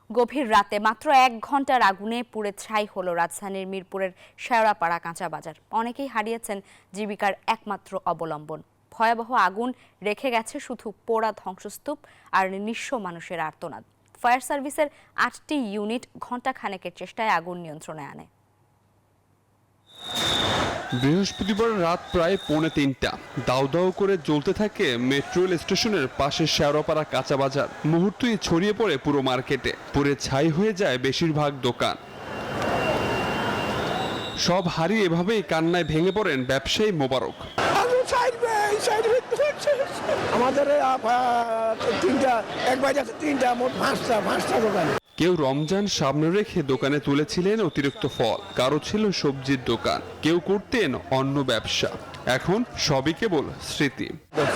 গভীর রাতে মাত্র 1 ঘন্টার আগুনে পুড়ে ছাই হলো রাজধানীর মিরপুরের শেওড়াপাড়া কাঁচা বাজার। অনেকেই হারিয়েছেন জীবিকার একমাত্র অবলম্বন। ভয়াবহ আগুন রেখে গেছে শুধু পোড়া ধ্বংসস্তূপ আর নিঃস্ব মানুষের আর্তনাদ। ফায়ার সার্ভিসের 8টি ইউনিট ঘণ্টাখানেকের চেষ্টায় আগুন নিয়ন্ত্রণে আনে। বৃহস্পতিবার রাত প্রায় 2:45 দাউ দাউ করে জ্বলতে থাকে মেট্রো রেল স্টেশনের পাশের শেওড়াপাড়া কাঁচা বাজার। মুহূর্তেই ছড়িয়ে পড়ে পুরো মার্কেটে, পুড়ে ছাই হয়ে যায় বেশিরভাগ দোকান। সব হারিয়ে এভাবেই কান্নায় ভেঙে পড়েন ব্যবসায়ী মোবারক। আমাদের মোট 5টা দোকান। কেউ রমজান সামনে রেখে দোকানে তুলেছিলেন অতিরিক্ত ফল, কারো ছিল সবজির দোকান, কেউ করতেন অন্য ব্যবসা। এখন সবই কেবল স্মৃতি।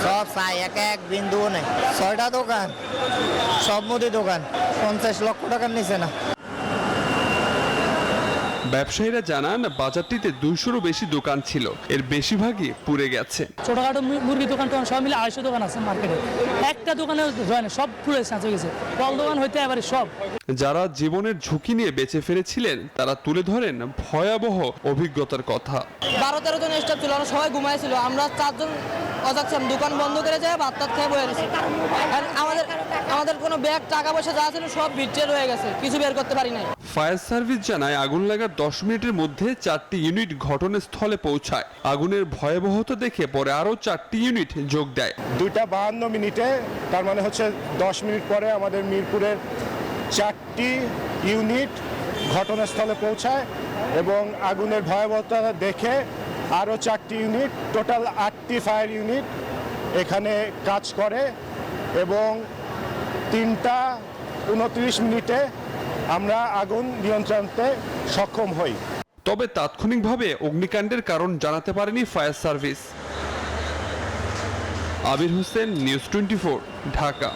সব চাই এক বিন্দু নেই। 6টা দোকান, সব মুদি দোকান, 50 লক্ষ টাকার নিচে না। ব্যবসায়ীরা জানান বাজারটিতে 200-রও বেশি দোকান ছিল, এর বেশিরভাগই পুড়ে গেছে। ছোটখাটো মুরগি দোকান টোকান সব মিলে 250 দোকান আছে মার্কেটে, একটা দোকানে হয় না, সব পুড়ে শেষ হয়ে গেছে। ফল দোকান হইতে এবারে সব। যারা জীবনের ঝুঁকি নিয়ে বেঁচে ফিরেছিলেন তারা তুলে ধরেন ভয়াবহ অভিজ্ঞতার কথা। 12-13 জন স্টাফ ছিল, আমরা সবাই ঘুমাইছিল, আমরা 4 জন অজাক ছিলাম। দোকান বন্ধ করে যায়, ভাত টাত খেয়ে বয়ে গেছে। আমাদের কোনো ব্যাগ টাকা পয়সা যা ছিল সব ভিড়ে রয়ে গেছে, কিছু বের করতে পারি নাই। ফায়ার সার্ভিস জানায় আগুন লাগার 10 মিনিটের মধ্যে 4টি ইউনিট ঘটনাস্থলে পৌঁছায়। আগুনের ভয়াবহতা দেখে পরে আরও 4টি ইউনিট যোগ দেয়। 2:52 তার মানে হচ্ছে 10 মিনিট পরে আমাদের মিরপুরের 4টি ইউনিট ঘটনাস্থলে পৌঁছায় এবং আগুনের ভয়াবহতা দেখে আরও 4টি ইউনিট, টোটাল 8টি ফায়ার ইউনিট এখানে কাজ করে এবং 3:29 আমরা আগুন নিয়ন্ত্রণে সক্ষম হই। তবে তাৎক্ষণিকভাবে অগ্নিকাণ্ডের কারণ জানাতে পারেনি fire service. Abir Hossain, news 24, Dhaka.